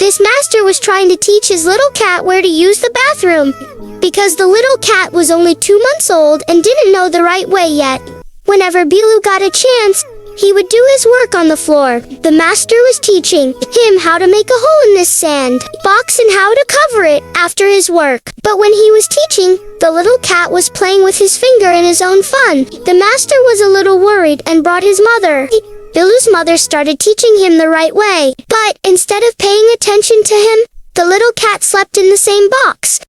This master was trying to teach his little cat where to use the bathroom, because the little cat was only 2 months old and didn't know the right way yet. Whenever Bilu got a chance, he would do his work on the floor. The master was teaching him how to make a hole in this sand box and how to cover it after his work. But when he was teaching, the little cat was playing with his finger in his own fun. The master was a little worried and brought his mother. Bilu's mother started teaching him the right way, but instead of paying attention to him, the little cat slept in the same box.